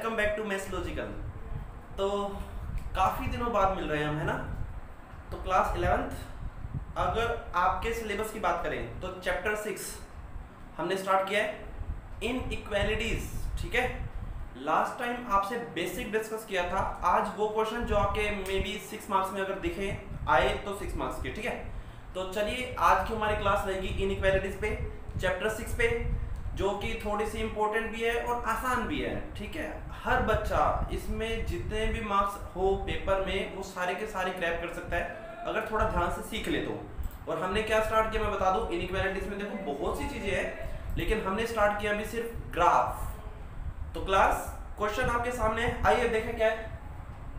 Welcome back to maths logical. तो काफ़ी दिनों बाद मिल रहे हैं हम, है ना। तो क्लास 11th अगर आपके सिलेबस की बात करें तो चैप्टर 6 हमने स्टार्ट किया है, इनइक्वालिटीज। ठीक है, लास्ट टाइम आपसे बेसिक डिस्कस किया था। आज वो क्वेश्चन जो आपके मे बी 6 मार्क्स में अगर दिखे आए तो 6 मार्क्स के। ठीक है, तो चलिए आज की हमारी क्लास रहेगी इनइक्वालिटीज पे, चैप्टर 6 पे, जो कि थोड़ी सी इंपॉर्टेंट भी है और आसान भी है। ठीक है, हर बच्चा इसमें जितने भी मार्क्स हो पेपर में वो सारे के सारे क्रैप कर सकता है अगर थोड़ा ध्यान से सीख ले तो। और हमने क्या स्टार्ट किया मैं बता दूं, इनइक्वालिटीज में देखो बहुत सी चीजें हैं, लेकिन हमने स्टार्ट किया अभी सिर्फ ग्राफ। तो क्लास क्वेश्चन आपके सामने है, आइए देखें क्या है।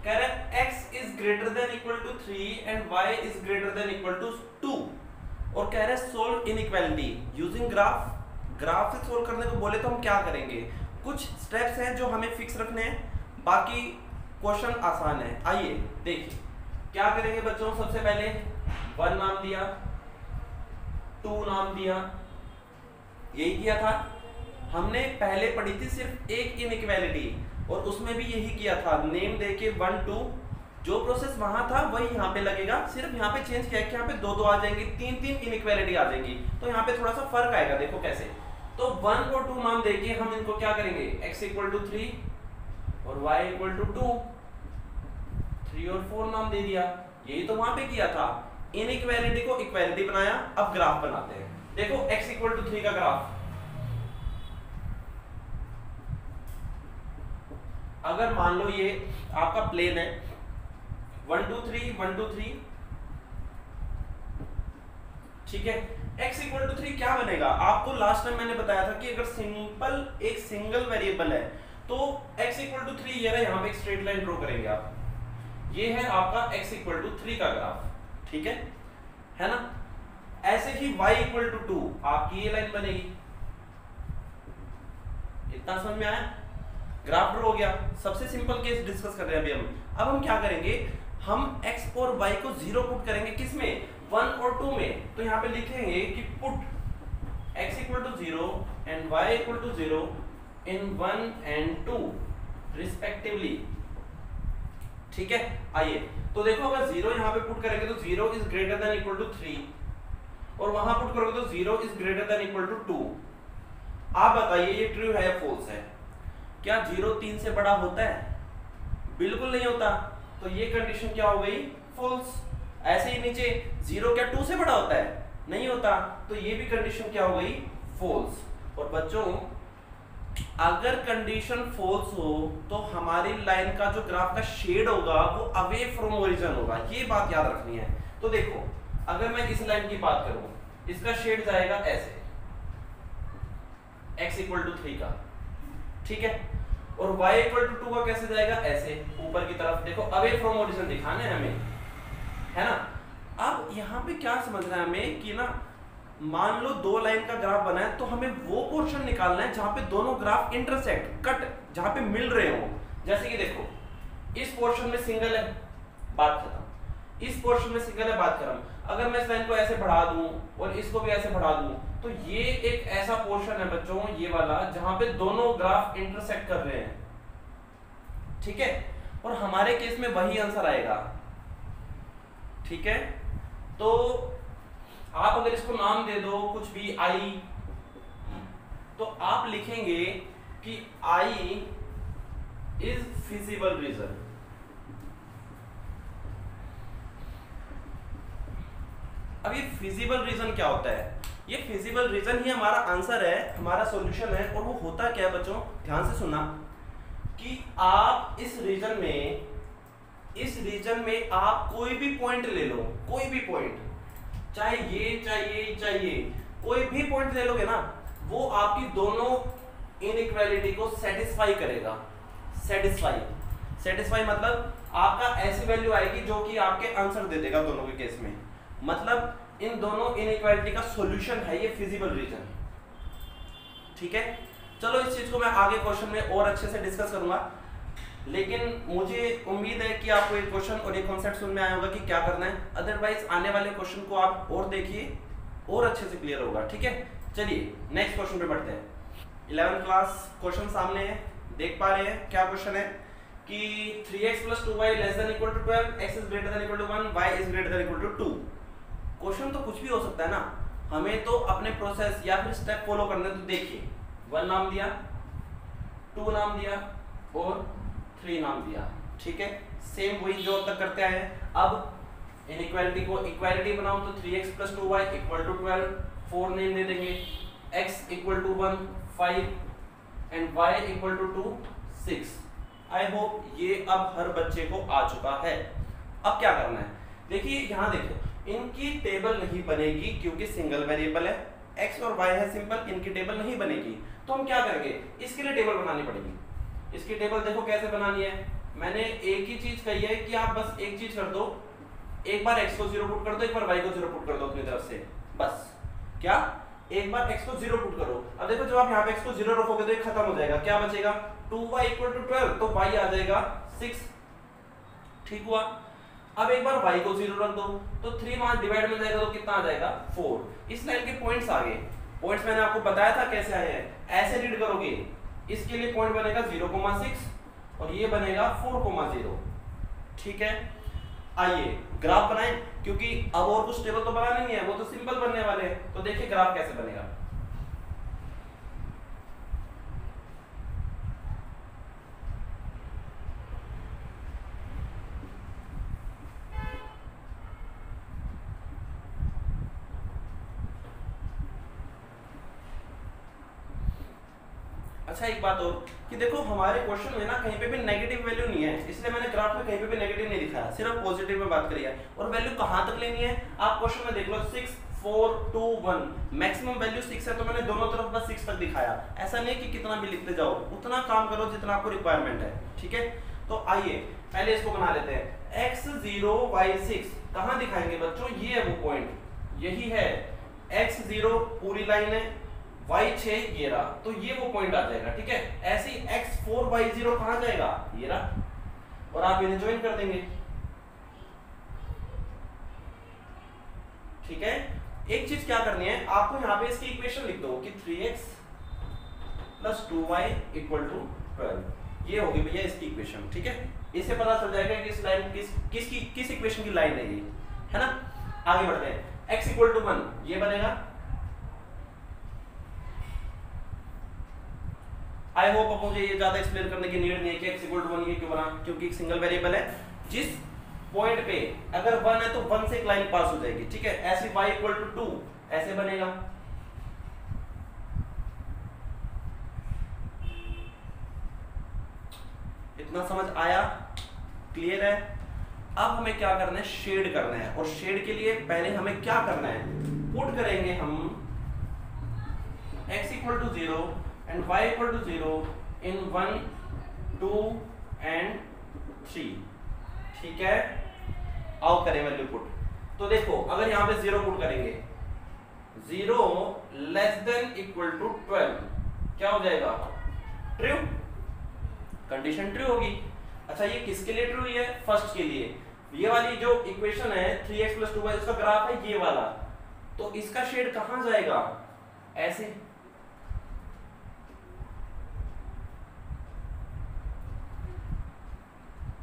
कह रहा है x is greater than equal to 3 and y is greater than equal to 2 और कह रहा है solve inequality using graph. Graph से सोल्व करने को बोले तो हम क्या करेंगे, कुछ स्टेप्स हैं जो हमें फिक्स रखने हैं, बाकी क्वेश्चन आसान है। आइए देखिए क्या करेंगे बच्चों। सबसे पहले 1 नाम दिया, 2 नाम दिया, यही किया था हमने। पहले पढ़ी थी सिर्फ एक इनइक्वालिटी और उसमें भी यही किया था, नेम देके 1 2। जो प्रोसेस वहां था वही यहाँ पे लगेगा, सिर्फ यहाँ पे चेंज किया है कि यहाँ पे 2 2 आ जाएंगी, 3 3 इनइक्वालिटी आ जाएंगी। तो यहाँ पे थोड़ा सा फर्क आएगा, देखो कैसे। तो 1 और 2 मान देके हम इनको क्या करेंगे, x इक्वल टू 3 और y इक्वल टू 2, 3 और 4 नाम दे दिया। यही तो वहां पे किया था, इनइक्वालिटी को इक्वालिटी बनाया। अब ग्राफ बनाते हैं। देखो x इक्वल टू 3 का ग्राफ, अगर मान लो ये आपका प्लेन है 1 2 3 1 2 3, ठीक है। x इक्वल टू 3 क्या बनेगा, आपको लास्ट टाइम मैंने बताया था कि अगर सिंपल एक सिंगल वेरिएबल है तो x इक्वल टू 3, ये रहा, यहाँ पे एक स्ट्रेट लाइन ड्रॉ करेंगे आप। ये है आपका x इक्वल टू 3 का ग्राफ, ठीक है ना। ऐसे ही y इक्वल टू 2 आपकी ये लाइन बनेगी। इतना समझ में आया, ग्राफ ड्रॉ हो गया। सबसे सिंपल केस डिस्कस कर रहे हैं अभी हम। अब हम क्या करेंगे, हम x और y को 0 पुट करेंगे, किसमें, 1 और 2 में। तो यहाँ पे लिखेंगे कि put x equal to 0 and y equal to 0 in 1 and 2 respectively. ठीक है, आइए तो देखो अगर 0 यहाँ पे पुट करेंगे तो 0 is greater than equal to 3 और वहां पुट करोगे तो 0 is greater than equal to 2। आप बताइए ये ट्रू है या फॉल्स है। क्या 0 3 से बड़ा होता है, बिल्कुल नहीं होता। तो ये कंडीशन क्या हो गई, फॉल्स। ऐसे ही नीचे 0 क्या 2 से बड़ा होता है, नहीं होता। तो ये भी कंडीशन क्या हो गई, फॉल्स। और बच्चों अगर कंडीशन फॉल्स हो तो हमारी लाइन का जो ग्राफ का शेड होगा वो अवे फ्रॉम ओरिजिन होगा, ये बात याद रखनी है। तो देखो अगर मैं इस लाइन की बात करूं, इसका शेड जाएगा ऐसे, x इक्वल टू 3 का, ठीक है। और y इक्वल टू 2 का कैसे जाएगा, ऐसे ऊपर की तरफ। देखो अवे फ्रॉम ओरिजिन दिखाना है हमें, है ना। अब यहाँ पे क्या समझना है हमें कि ना, मान लो 2 लाइन का ग्राफ बना है तो हमें वो पोर्शन निकालना है जहां पे दोनों ग्राफ इंटरसेक्ट, कट, जहां पे मिल रहे हो। जैसे कि देखो इस पोर्शन में सिंगल है, बात खत्म। इस पोर्शन में सिंगल है, बात खत्म। अगर मैं इस लाइन को ऐसे बढ़ा दूं और इसको भी ऐसे बढ़ा दूं तो ये एक ऐसा पोर्शन है बच्चों, ये वाला, जहां पे दोनों ग्राफ इंटरसेक्ट कर रहे हैं, ठीक है। और हमारे केस में वही आंसर आएगा, ठीक है। तो आप अगर इसको नाम दे दो कुछ भी i, तो आप लिखेंगे कि i इज फिजिबल रीजन। अब ये फिजिबल रीजन क्या होता है, ये फिजिबल रीजन ही हमारा आंसर है, हमारा सॉल्यूशन है। और वो होता क्या है बच्चों, ध्यान से सुनना, कि आप इस रीजन में आप कोई भी पॉइंट ले लो, कोई भी पॉइंट, चाहे ये, कोई भी पॉइंट ले लोगे ना, वो आपकी दोनों इनइक्वालिटी को सेटिस्फाई करेगा। सेटिस्फाई मतलब आपका ऐसी वैल्यू आएगी जो कि आपके आंसर दे देगा दोनों के केस में। मतलब इन दोनों इनइक्वालिटी का सॉल्यूशन है ये फिजिबल रीजन, ठीक है। चलो इस चीज को मैं आगे क्वेश्चन में और अच्छे से डिस्कस करूंगा, लेकिन मुझे उम्मीद है कि आपको ये क्वेश्चन और ये कॉन्सेप्ट समझ में आया होगा कि क्या करना है। अदरवाइज आने वाले क्वेश्चन को आप और देखिए और अच्छे से क्लियर होगा, ठीक है। चलिए नेक्स्ट क्वेश्चन पे बढ़ते हैं। 11th क्लास क्वेश्चन सामने है, देख पा रहे हैं क्या क्वेश्चन है कि 3x + 2y ≤ 12, x > 1, y > 2। Question तो कुछ भी हो सकता है ना, हमें तो अपने प्रोसेस या फिर स्टेप फॉलो करने। तो देखिए 1 नाम दिया, 2 नाम दिया और 3 नाम दिया, ठीक है, सेम वही जो अब तक करते आए हैं। अब इनइक्वालिटी को इक्वालिटी बनाओ तो 3x + 2y = 12, 4 नेम दे देंगे, x = 1, 5 and y = 2, 6। I hope ये अब हर बच्चे को आ चुका है। अब क्या करना है, देखिए यहाँ देखो, इनकी टेबल नहीं बनेगी क्योंकि सिंगल वेरिएबल है, x और y है सिंपल, इनकी टेबल नहीं बनेगी। तो हम क्या करेंगे, इसके लिए टेबल बनानी पड़ेगी। इसकी टेबल देखो कैसे बनानी है, मैंने एक ही चीज कही है कि आप बस एक चीज कर दो, एक बार x को 0 पुट कर दो, एक बार y को 0 पुट कर दो अपनी तरफ से, बस। क्या, एक बार x को 0 पुट करो। अब देखो जब आप यहाँ पे x को 0 रखोगे तो ये खत्म हो जाएगा, क्या बचेगा, 2y = 12, तो y आ जाएगा 6, ठीक हुआ। अब एक बार y को 0 रख दो तो 3 वहां डिवाइड में जाएगा तो कितना आ जाएगा, 4। इस लाइन के पॉइंट्स आ गए। पॉइंट्स मैंने आपको बताया था कैसे आए हैं, ऐसे रीड करोगे। इसके लिए पॉइंट बनेगा 0,6 और ये बनेगा 4,0, ठीक है। आइए ग्राफ बनाएं, क्योंकि अब और कुछ टेबल तो बनाने नहीं है, वो तो सिंपल बनने वाले हैं। तो देखिए ग्राफ कैसे बनेगा। अच्छा एक बात और कि देखो हमारे क्वेश्चन में ना कहीं पे भी नेगेटिव वैल्यू नहीं है, इसलिए मैंने ग्राफ में कहीं पे भी नेगेटिव नहीं दिखाया, सिर्फ पॉजिटिव में बात करी है। और वैल्यू कहां तक लेनी है, आप क्वेश्चन में देख लो, 6, 4, 2, 1, मैक्सिमम वैल्यू 6 है तो मैंने दोनों तरफ बस 6 तक दिखाया। ऐसा नहीं कि कितना भी लिखते जाओ, उतना काम करो जितना आपको रिक्वायरमेंट है, ठीक है। तो आइए पहले इसको बना लेते हैं। x 0 y 6 कहां दिखाएंगे बच्चों, ये है वो पॉइंट, यही है। x 0 पूरी लाइन है, y 6 ये रहा, तो ये वो पॉइंट आ जाएगा, ठीक है। ऐसे ही x 4 y 0 कहां जाएगा, ये रहा, और आप इन्हें ज्वाइन कर देंगे, ठीक है। एक चीज क्या करनी है आपको, यहाँ पे इसकी इक्वेशन लिख दो कि 3x + 2y = 12, ये होगी भैया इसकी इक्वेशन, ठीक है। इससे पता चल जाएगा कि इस लाइन किस इक्वेशन की लाइन है ये, है ना। आगे बढ़ते हैं, x = 1 ये बनेगा। आई होप अब मुझे ये ज्यादा एक्सप्लेन करने की नीड नहीं है कि x = 1 ये क्यों बना, क्योंकि एक सिंगल वेरिएबल है। जिस पॉइंट पे अगर 1 है तो 1 से एक लाइन पास हो जाएगी, ठीक है। ऐसे y = 2 ऐसे बनेगा, इतना समझ आया, क्लियर है। अब हमें क्या करना है, शेड करना है, और शेड के लिए पहले हमें क्या करना है, पुट करेंगे हम x = 0 and y = 0 in 1, 2 and 3, ठीक है। आओ करें वैल्यू पुट। तो देखो अगर यहाँ पे 0 पुट करेंगे, 0 < = 12 क्या हो जाएगा, ट्रू, कंडीशन ट्रू होगी। अच्छा ये किसके लिए ट्रू है, फर्स्ट के लिए। ये वाली जो इक्वेशन है 3x + 2y, उसका ग्राफ है ये वाला, तो इसका शेड कहां जाएगा, ऐसे।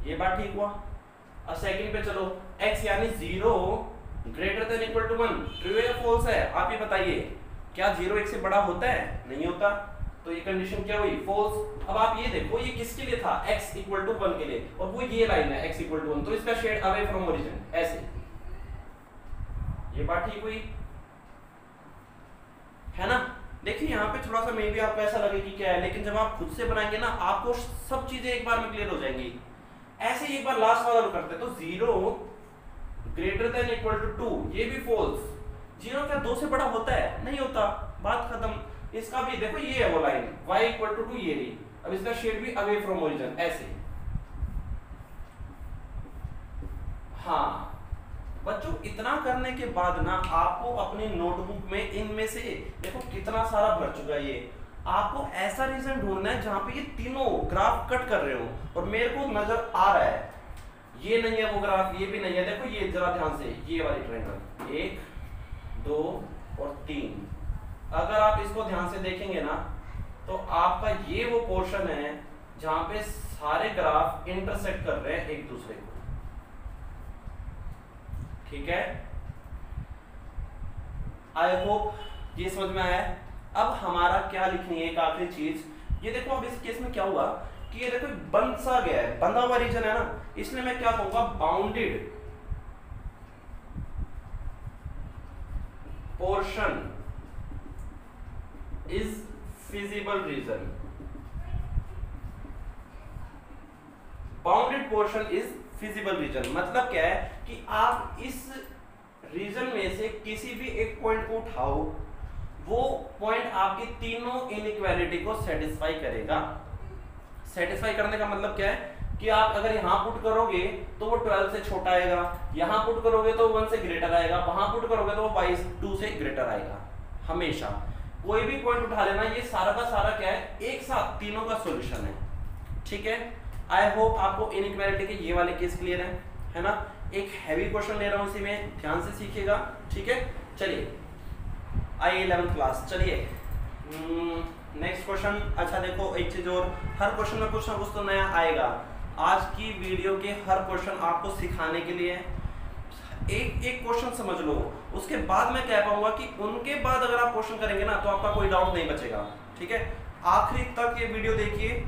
ये बात ठीक हुआ। अब सेकंड पे चलो, x यानी 0 > 1 ट्रू है या फॉल्स है, आप ये बताइए। क्या 0 1 से बड़ा होता है, नहीं होता, तो ये कंडीशन क्या हुई, फॉल्स। अब आप ये देखो ये किसके लिए था, x = 1 के लिए, और वो ये लाइन है x = 1, तो इसका शेड अवे फ्रॉम ओरिजिन, ऐसे। ये बात ठीक हुई, है ना। देखिए यहाँ पे थोड़ा सा मे भी आपको ऐसा लगे कि क्या है, लेकिन जब आप खुद से बनाएंगे ना आपको सब चीजें एक बार में क्लियर हो जाएंगी। ऐसे ही एक बार लास्ट वाला करते तो 0 > 2 ये भी फॉल्स। 0 क्या 2 से बड़ा होता है, नहीं होता, बात खत्म। इसका भी देखो ये है वो लाइन y = 2 ये रही, अब इसका शेड भी अवे फ्रॉम ओरिजिन, ऐसे। हाँ बच्चों इतना करने के बाद ना आपको अपनी नोटबुक में इनमें से देखो कितना सारा भर चुका है। ये आपको ऐसा रीजन ढूंढना है जहां पे ये तीनों ग्राफ कट कर रहे हो और मेरे को नजर आ रहा है, ये नहीं है वो ग्राफ, ये भी नहीं है। देखो ये जरा ध्यान से, ये वाली ट्रायंगल 1, 2 और 3, अगर आप इसको ध्यान से देखेंगे ना तो आपका ये वो पोर्शन है जहां पे सारे ग्राफ इंटरसेक्ट कर रहे हैं एक दूसरे को, ठीक है। आई होप ये समझ में आया है। अब हमारा क्या लिखनी है, एक आखिरी चीज, ये देखो अब इस केस में क्या हुआ कि ये देखो बंद सा गया है, बंधा हुआ रीजन है ना, इसलिए मैं क्या कहूंगा, bounded portion is feasible region. Bounded portion is feasible region मतलब क्या है कि आप इस रीजन में से किसी भी एक पॉइंट को उठाओ, वो पॉइंट आपकी तीनों इनइक्वालिटी को सेटिस्फाई करेगा। सेटिस्फाई करने का मतलब क्या है कि आप अगर यहां पुट करोगे तो वो 12 से छोटा आएगा, यहां पुट करोगे तो 1 से ग्रेटर आएगा, वहां पुट करोगे तो वो 2 से ग्रेटर आएगा। हमेशा कोई भी पॉइंट उठा लेना, ये सारा का सारा क्या है, एक साथ तीनों का सॉल्यूशन है, ठीक है। आई होप आपको इनइक्वालिटी के ये वाले केस क्लियर है ना। एक हैवी क्वेश्चन ले रहा हूं, इसी में ध्यान से सीखिएगा, ठीक है। चलिए आइए 11th क्लास, चलिए नेक्स्ट क्वेश्चन। अच्छा देखो एक चीज और, हर क्वेश्चन में कुछ ना कुछ तो नया आएगा। आज की वीडियो के हर क्वेश्चन आपको सिखाने के लिए, एक एक क्वेश्चन समझ लो, उसके बाद मैं कह पाऊंगा कि उनके बाद अगर आप क्वेश्चन करेंगे ना तो आपका कोई डाउट नहीं बचेगा, ठीक है। आखिरी तक ये वीडियो देखिए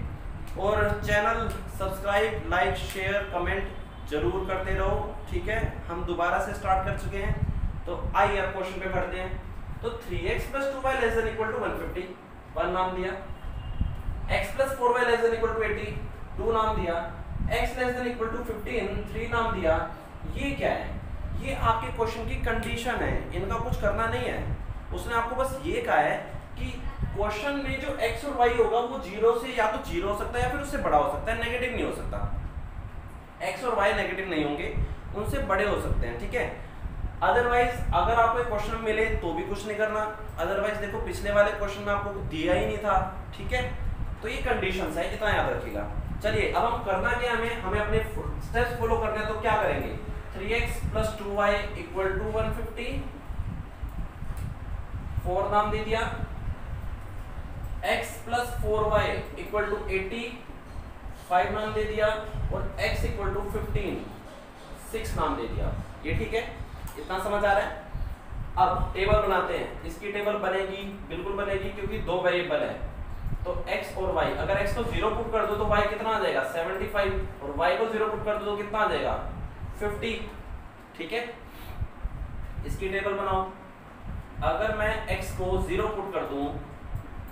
और channel subscribe, like, share, comment जरूर करते रहो, ठीक है। हम दोबारा से स्टार्ट कर चुके हैं, तो आइए अब क्वेश्चन पे बढ़ते हैं। तो 3x + 2y ≤ 150, 1 नाम दिया। x + 4y ≤ 80, 2 नाम दिया। x ≤ 15, 3 नाम दिया। ये क्या है, ये आपके क्वेश्चन की कंडीशन है, इनका कुछ करना नहीं है। उसने आपको बस ये कहा है कि क्वेश्चन में जो x और y होगा वो 0 से या तो 0 हो सकता है या फिर उससे बड़ा हो सकता है, नेगेटिव नहीं हो सकता। x और y नेगेटिव नहीं होंगे, उनसे बड़े हो सकते हैं, ठीक है। अदरवाइज अगर आपको क्वेश्चन मिले तो भी कुछ नहीं करना, अदरवाइज देखो पिछले वाले क्वेश्चन में आपको दिया ही नहीं था, ठीक है। तो ये कंडीशंस है, इतना याद रखिएगा। चलिए अब हम करना क्या, हमें अपने स्टेप्स फॉलो करने हैं। तो क्या करेंगे, 3x + 2y = 150, 4 नाम दे दिया। x + 4y = 80, 5 नाम दे दिया। और x = 15, 6 नाम दे दिया। ये ठीक है, इतना समझ आ रहा है। अब टेबल बनाते हैं, इसकी टेबल बनेगी, बिल्कुल बनेगी, क्योंकि 2 वेरिएबल है। तो x और y, अगर x को 0 पुट कर दो तो y कितना आ जाएगा, 75, और y को 0 पुट कर दो तो कितना आ जाएगा, 50, ठीक है। इसकी टेबल बनाओ। अगर मैं x को 0 पुट कर दूं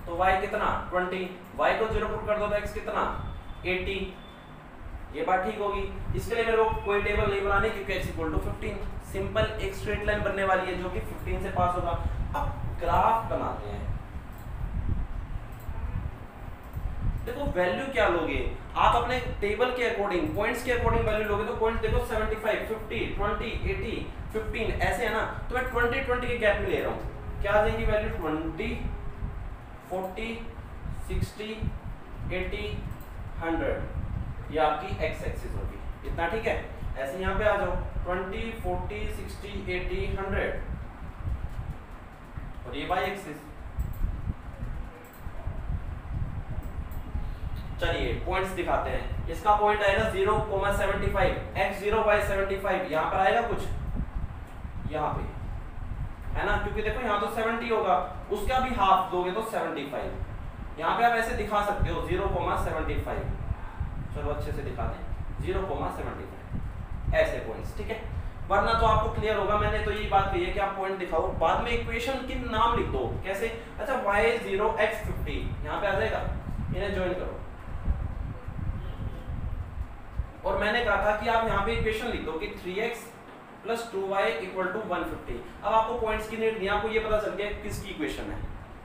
तो y कितना, 20, y को 0 पुट कर दो तो x कितना, 80। ये बात ठीक होगी। इसके लिए मेरे को कोई टेबल नहीं बनानी, क्योंकि x = 15, सिंपल एक स्ट्रेट लाइन बनने वाली है जो कि 15 से पास होगा। अब ग्राफ बनाते हैं। देखो वैल्यू क्या लोगे आप, अपने टेबल के अकॉर्डिंग, पॉइंट्स के अकॉर्डिंग वैल्यू लोगे। तो पॉइंट देखो 75, 50, 20, 80, 15 ऐसे है ना। तो मैं 20 20 के गैप में ले रहा हूँ। क्या आ जाएगी वैल्यू, 20, 40, 60, 80, 100। ये आपकी x एक्सिस होगी, इतना ठीक है। ऐसे यहाँ पे आ जाओ, 20, 40, 60, 80, 100, और ये y एक्सिस। चलिए पॉइंट्स दिखाते हैं। इसका पॉइंट आएगा 0,75, x 0/75, यहाँ पर आएगा कुछ, यहाँ पे है ना, क्योंकि देखो यहाँ तो 70 होगा, उसका भी हाफ दोगे तो 75। यहाँ पे आप ऐसे दिखा सकते हो 0,75, चलो अच्छे से दिखा दें, 0,75 ऐसे पॉइंट्स, ठीक है। वरना तो आपको क्लियर होगा, मैंने तो यही बात कही है कि आप पॉइंट दिखाओ, बाद में इक्वेशन के नाम लिख दो। कैसे, अच्छा y 0 x 50 यहाँ पे आ जाएगा, इन्हें ज्वाइन करो। और मैंने कहा था कि आप यहाँ पे इक्वेशन लिख दो कि 3x + 2y = 150। अब आपको पॉइंट्स की नीड नहीं, आपको ये पता चल गया किसकी इक्वेशन है,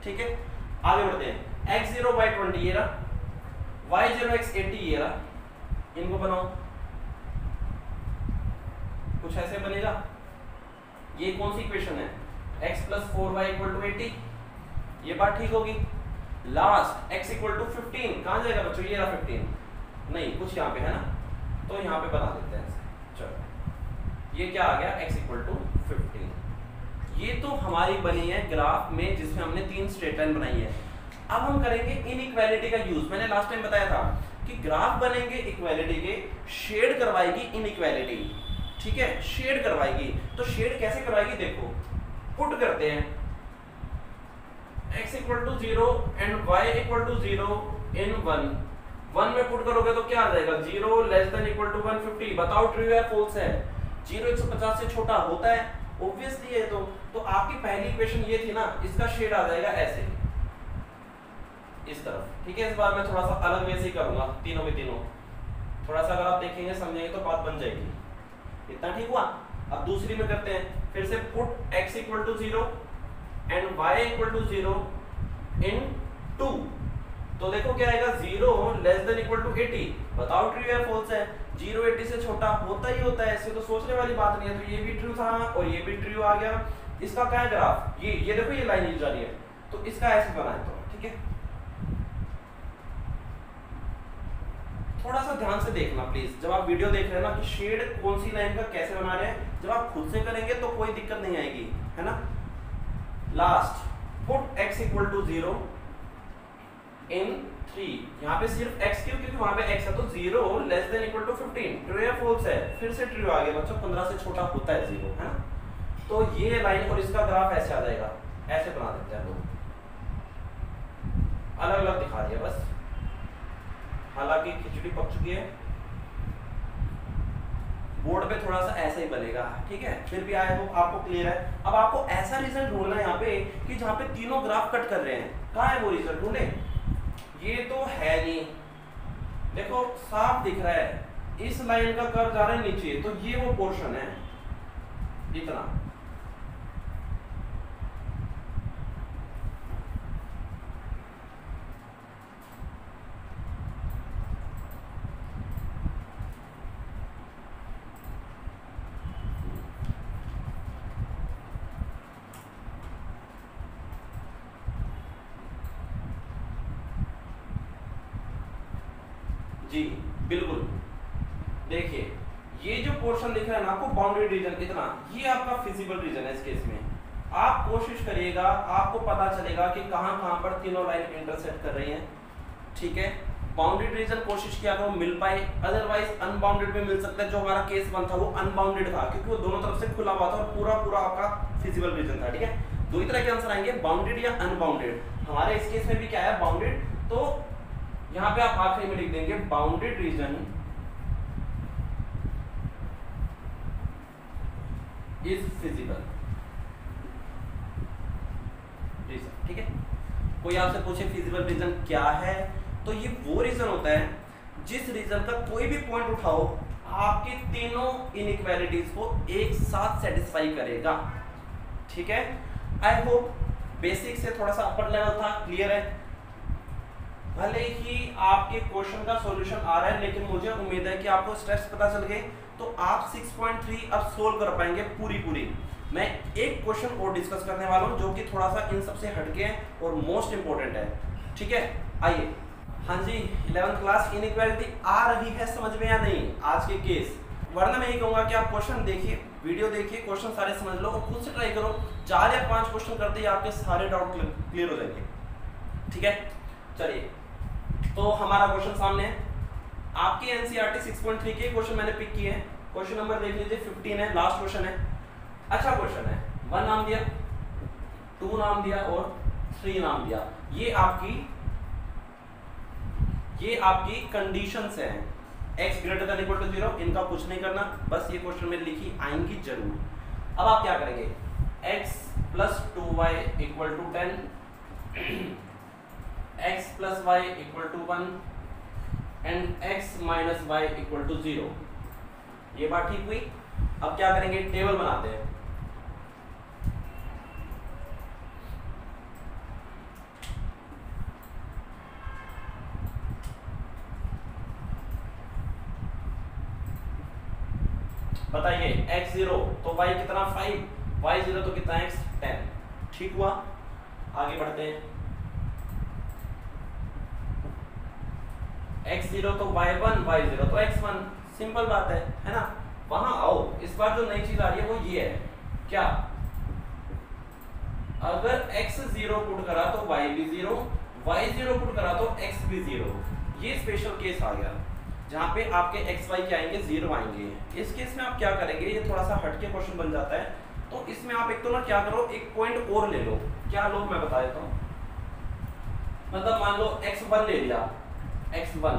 ठीक है। आगे बढ़ते हैं। x 0/20 ये रहा, y 0 x 80 ये रहा, इनको बनाओ, कुछ ऐसे बनेगा। ये कौन सी इक्वेशन है, x + 4y = 80, ये बात ठीक होगी। लास्ट x = 15 कहाँ जाएगा बच्चों, ये रहा 15, नहीं कुछ यहाँ पे है ना, तो यहाँ पे बना देते हैं। चलो ये क्या आ गया, x = 15। ये तो हमारी बनी है ग्राफ में, जिसमें हमने 3 स्ट्रेट लाइन बनाई है। अब हम करेंगे इनइक्वालिटी का यूज। मैंने लास्ट टाइम बताया था कि ग्राफ बनेंगे इक्वालिटी के, शेड करवाएगी इनइक्वालिटी, ठीक है, शेड करवाएगी। तो शेड कैसे करवाएगी, देखो पुट करते हैं x equal to 0 and y equal to 0 in 1 में पुट करोगे तो क्या आ जाएगा, 0 लेस देन इक्वल टू 150। बताओ ट्रू है फॉल्स है, 0 150 से छोटा होता है, ऑब्वियसली है। तो आपकी पहली इक्वेशन ये थी ना, इसका शेड आ जाएगा ऐसे इस तरफ, ठीक है। इस बार मैं थोड़ा सा अलग वे से ही करूंगा, तीनों के तीनों थोड़ा सा अगर आप देखेंगे समझेंगे तो बात बन जाएगी। इतना ठीक हुआ। अब दूसरी में करते हैं, फिर से put x equal to 0 and y equal to 0 in 2। तो देखो क्या आएगा, 0 लेस देन इक्वल टू 80। बताओ ट्रू है फॉल्स है, 0 80 से छोटा होता ही होता है, इससे तो सोचने वाली बात नहीं है। तो ये भी ट्रू था और ये भी ट्रू आ गया। इसका क्या है ग्राफ, ये देखो ये लाइन जा रही है, तो इसका ऐसे बना है, तो ठीक है। थोड़ा सा ध्यान से देखना प्लीज, जब आप वीडियो देख रहे हैं ना, कि शेड कौन सी लाइन का कैसे बना रहे हैं। जब आप खुद से करेंगे तो कोई दिक्कत नहीं आएगी, है ना। Last put x equal to 0 in 3। यहाँ पे सिर्फ x क्यों, क्योंकि वहां पे x है, तो 0 less than equal to 15। True या फॉल्स है, फिर से ट्रू आ गया बच्चों, 15 से छोटा होता है 0, है ना। तो ये लाइन और इसका ग्राफ ऐसे आ जाएगा, ऐसे बना देते हैं लोग, अलग अलग दिखा दिया बस, हालांकि खिचड़ी पक चुकी है। बोर्ड पे थोड़ा सा ऐसा ही बनेगा, ठीक है, फिर भी आई होप आपको क्लियर है। अब आपको ऐसा रीजन ढूंढना है यहाँ पे कि जहाँ पे तीनों ग्राफ कट कर रहे हैं, कहाँ है वो रीजन, ढूंढे। ये तो है नहीं, देखो साफ दिख रहा है, इस लाइन का कर्व जा रहा है नीचे, तो ये वो पोर्शन है इतना। जी बिल्कुल, देखिए ये जो पोर्शन दिख रहा है ना आपको, बाउंड्री रीजन इतना, ये आपका फिजिबल रीजन है। इस केस में आप कोशिश करिएगा, आपको पता चलेगा कि कहां कहां पर तीनों लाइन इंटरसेक्ट कर रही हैं, ठीक है। बाउंड्री रीजन कोशिश किया करो मिल पाए, अदरवाइज अनबाउंडेड में मिल सकता है। जो हमारा केस बन था वो अनबाउंडेड था, क्योंकि वो दोनों तरफ से खुला हुआ था और पूरा पूरा आपका फिजिबल रीजन था, ठीक है। दो ही तरह के आंसर आएंगे, बाउंडेड या अनबाउंडेड। हमारे इस केस में भी क्या है, बाउंडेड। तो यहां पे आप आखिरी में लिख देंगे bounded reason is feasible region, ठीक है। कोई आपसे पूछे फिजिबल रीजन क्या है, तो ये वो रीजन होता है जिस रीजन का कोई भी पॉइंट उठाओ आपके तीनों इनइक्वालिटीज को एक साथ सेटिस्फाई करेगा, ठीक है। आई होप बेसिक से थोड़ा सा अपर लेवल था, क्लियर है। भले ही आपके क्वेश्चन का सॉल्यूशन आ रहा है, लेकिन मुझे उम्मीद है कि आपको स्टेप्स पता चल गए, तो आप 6.3 अब सोल्व कर पाएंगे पूरी। मैं एक क्वेश्चन और डिस्कस करने वाला हूं जो कि थोड़ा सा इन सबसे हटके है और मोस्ट इंपोर्टेंट है, ठीक है। आइए, हाँ जी, 11th क्लास इनइक्वालिटी आ रही है समझ में या नहीं आज के केस। वरना मैं यही कहूंगा कि आप क्वेश्चन देखिए, वीडियो देखिए, क्वेश्चन सारे समझ लो और खुद से ट्राई करो। 4 या 5 क्वेश्चन करते ही आपके सारे डाउट क्लियर हो जाएंगे, ठीक है। चलिए, तो हमारा क्वेश्चन सामने है, आपके एनसीईआरटी 6.3 के क्वेश्चन मैंने पिक किए हैं। क्वेश्चन नंबर देख लीजिए, 15 है, लास्ट क्वेश्चन है। अच्छा क्वेश्चन है, 1 नाम दिया, 2 नाम दिया और 3 नाम दिया। ये आपकी कंडीशंस हैं, x greater than equal to 0, इनका कुछ नहीं करना, बस ये क्वेश्चन में लिखी आएंगी जरूर। अब आप क्या करेंगे, x plus 2y equal to 10, x plus y equal to 1 and x minus y equal to 0। ये बात ठीक हुई। अब क्या करेंगे, टेबल बनाते हैं। बताइए, x0 तो y कितना 5, y0 तो कितना x 10, ठीक हुआ। आगे बढ़ते हैं, x0 तो y1, y0 तो x1, सिंपल बात है ना। वहां आओ, इस बार जो नई चीज आ रही है वो ये है, क्या, अगर x0 पुट करा तो y भी 0, y0 पुट करा तो x भी 0। ये स्पेशल केस आ गया जहाँ पे आपके एक्स वाई क्या आएंगे, 0 आएंगे। इस केस में आप क्या करेंगे, ये थोड़ा सा हटके क्वेश्चन बन जाता है। तो इसमें आप एक तो ना क्या करो, एक पॉइंट और ले लो। क्या लो मैं बता देता हूँ। मतलब मान लो x1 ले लिया, x1,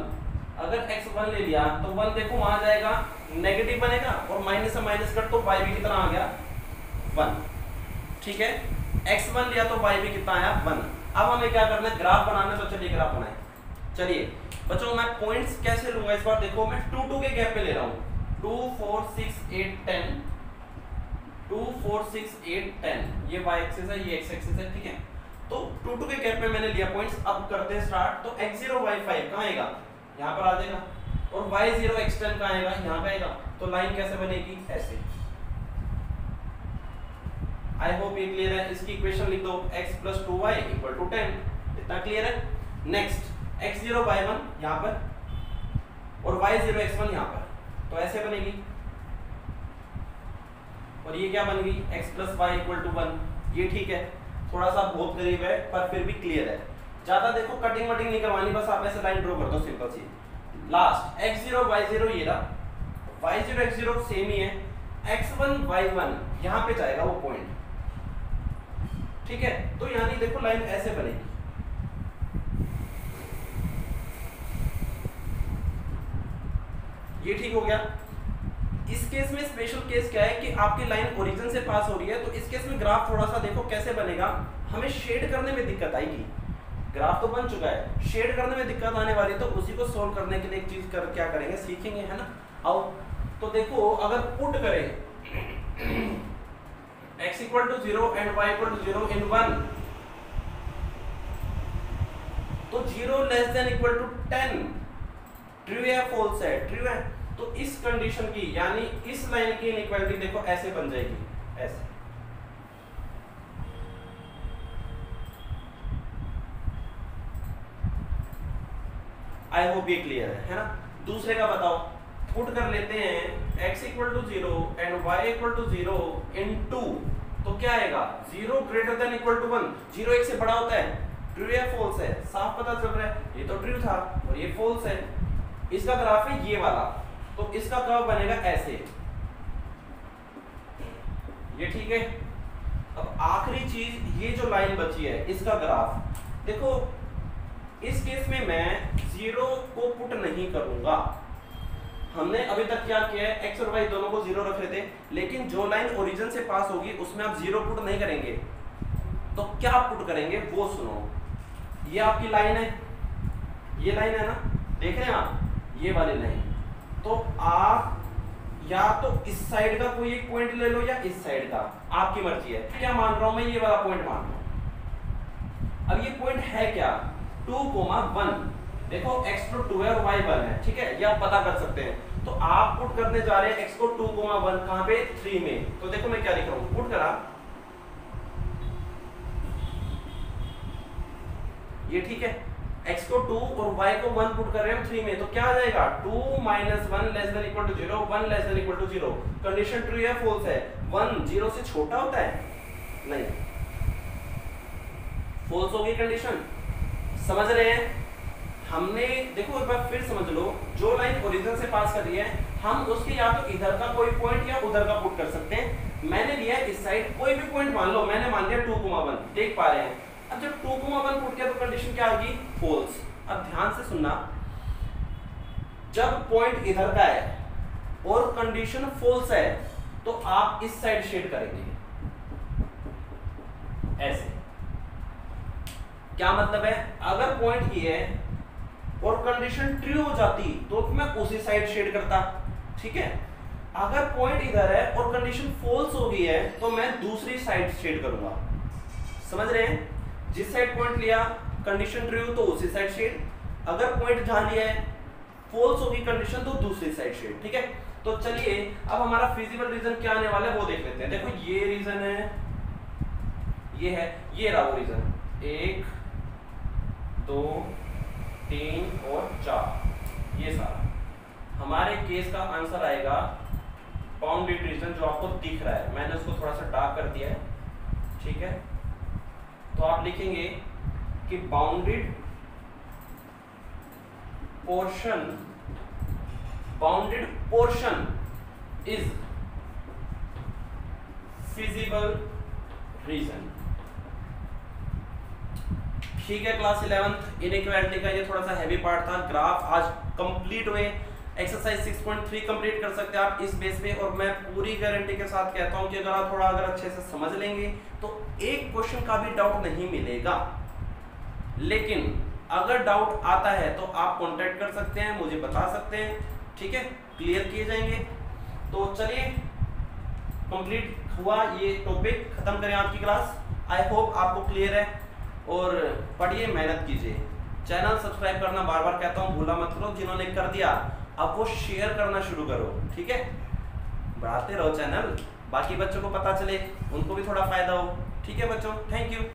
अगर x1 ले लिया तो 1 देखो वहां जाएगा नेगेटिव बनेगा, और माइनस से माइनस कर तो y भी कितना आ गया, 1। ठीक है, x1 लिया तो y भी कितना आया, 1। अब हमें क्या करना है, ग्राफ बनाना है। तो चलिए ग्राफ बनाए। चलिए बच्चों मैं पॉइंट्स कैसे लूंगा इस बार देखो, मैं 2 2 के गैप पे ले रहा हूँ। 2 4 6 8 10, 2 4 6 8 10, ये y एक्सिस है, ये x एक्सिस है। ठीक है, तो 2 2 के गैप में मैंने लिया पॉइंट्स। अब करते हैं स्टार्ट। तो x0 y5 कहाँ आएगा, यहाँ पर आ जाएगा, और y0 x10 कहाँ आएगा, यहाँ पे आएगा। तो लाइन कैसे बनेगी, ऐसे। आई होप ये क्लियर है। इसकी इक्वेशन लिख दो, x + 2y = 10। इतना क्लियर है। नेक्स्ट x0 y1 यहाँ पर, और y0 x1 यहाँ पर, तो ऐसे बनेगी। और ये क्या बन गई, x + y = 1। ये ठीक है, थोड़ा सा बहुत करीब है पर फिर भी क्लियर है। ज्यादा देखो कटिंग वटिंग नहीं करवानी, बस आप ऐसे लाइन ड्रॉ कर दो सिंपल सी। लास्ट x0 y0 ये रहा, y0 x0 सेम ही है, x1 y1 यहाँ पे जाएगा वो पॉइंट। ठीक है, तो यानी देखो लाइन ऐसे बनेगी। ये ठीक हो गया। इस केस में स्पेशल केस क्या है कि आपकी लाइन ओरिजिन से पास हो रही है, तो इस केस में ग्राफ थोड़ा सा देखो कैसे बनेगा। हमें शेड करने में दिक्कत आएगी। ग्राफ तो बन चुका है, शेड करने में दिक्कत आने वाली है, तो उसी को सोल्व करने के लिए एक चीज कर क्या करेंगे, सीखेंगे, है ना। आओ तो देखो, अगर पुट करें x = 0 एंड y = 0 इन 1, तो 0 <= 10 ट्रू है, फॉल्स है, ट्रू है। तो इस कंडीशन की यानी इस लाइन की इनइक्वालिटी देखो ऐसे बन जाएगी, ऐसे। आई होप ये क्लियर है ना। दूसरे का बताओ, पुट कर लेते हैं x = 0 एंड y = 0 इन 2, तो क्या आएगा, 0 > 1। 0 1 से बड़ा होता है, ट्रू है, फॉल्स है, साफ पता चल रहा है। ये तो ट्रू था और ये फॉल्स है। इसका ग्राफ है ये वाला, तो इसका कर्व बनेगा ऐसे। ये ठीक है। अब आखिरी चीज, ये जो लाइन बची है इसका ग्राफ देखो। इस केस में मैं 0 को पुट नहीं करूंगा। हमने अभी तक क्या किया है, x और y दोनों को 0 रख रहे थे, लेकिन जो लाइन ओरिजिन से पास होगी उसमें आप 0 पुट नहीं करेंगे। तो क्या पुट करेंगे वो सुनो। ये आपकी लाइन है, ये लाइन है ना, देख रहे हैं आप, ये वाली लाइन। तो आप या तो इस साइड का कोई एक पॉइंट ले लो या इस साइड का, आपकी मर्जी है। क्या मान रहा हूं मैं, ये वाला पॉइंट मान रहा हूं। अब ये पॉइंट है क्या, 2, 1। देखो x तो 2 है और y 1 है। ठीक है, ये आप पता कर सकते हैं। तो आप पुट करने जा रहे हैं x को 2, 1 कहां पे, 3 में। तो देखो मैं क्या लिख रहा हूं, पुट करा, ये ठीक है, x को 2 और y को 1 पुट कर रहे हैं हम 3 में। तो क्या आ जाएगा, 2 - 1 <= 0, 1 <= 0। कंडीशन ट्रू है, फॉल्स है। 1 0 से छोटा होता है, नहीं, फॉल्स होगी कंडीशन। समझ रहे हैं। हमने देखो एक बार फिर समझ लो, जो लाइन ओरिजिन से पास कर रही है, हम उसके या तो इधर का कोई पॉइंट या उधर का पुट कर सकते हैं। मैंने लिया इस साइड, कोई भी पॉइंट मान लो, मैंने मान लिया 2, 1, देख पा रहे हैं। अब जब 2, 1 पुट किया तो कंडीशन क्या होगी, फॉल्स। अब ध्यान से सुनना, जब पॉइंट इधर का है और कंडीशन फॉल्स है, तो आप इस साइड शेड करेंगे ऐसे। क्या मतलब है, अगर पॉइंट ये है और कंडीशन ट्रू हो जाती तो मैं उसी साइड शेड करता। ठीक है, अगर पॉइंट इधर है और कंडीशन फॉल्स हो गई है तो मैं दूसरी साइड शेड करूंगा। समझ रहे हैं, जिस साइड पॉइंट लिया कंडीशन ट्रू तो उसी साइड शेड, अगर पॉइंट जहां लिया है फॉल्स होगी कंडीशन तो दूसरी साइड शेड। ठीक है, तो चलिए अब हमारा फिजिबल रीजन क्या आने वाला है वो देख लेते हैं। देखो ये रीजन है, ये है, ये रहा वो रीजन, 1 2 3 और 4, ये सारा हमारे केस का आंसर आएगा बाउंडेड रीजन, जो आपको दिख रहा है। मैंने उसको थोड़ा सा डार्क कर दिया है। ठीक है, तो आप लिखेंगे कि bounded portion, bounded portion is feasible region। ठीक है क्लास 11th इनइक्वालिटी का ये थोड़ा सा हैवी पार्ट था। ग्राफ आज कंप्लीट हुए, एक्सरसाइज 6.3 कंप्लीट कर सकते हैं आप इस बेस पे। और मैं पूरी गारंटी के साथ कहता हूं कि अगर आप थोड़ा अगर अच्छे से समझ लेंगे तो एक क्वेश्चन का भी डाउट नहीं मिलेगा। लेकिन अगर डाउट आता है तो आप कांटेक्ट कर सकते हैं, मुझे बता सकते हैं, ठीक है, क्लियर किए जाएंगे। तो चलिए कंप्लीट हुआ ये टॉपिक, खत्म करें आज की क्लास। आई होप आपको क्लियर है। और पढ़िए, मेहनत कीजिए। चैनल सब्सक्राइब करना बार बार कहता हूँ, भूला मत करो। जिन्होंने कर दिया अब वो शेयर करना शुरू करो, ठीक है, बढ़ाते रहो चैनल, बाकी बच्चों को पता चले, उनको भी थोड़ा फायदा हो। ठीक है बच्चों, थैंक यू।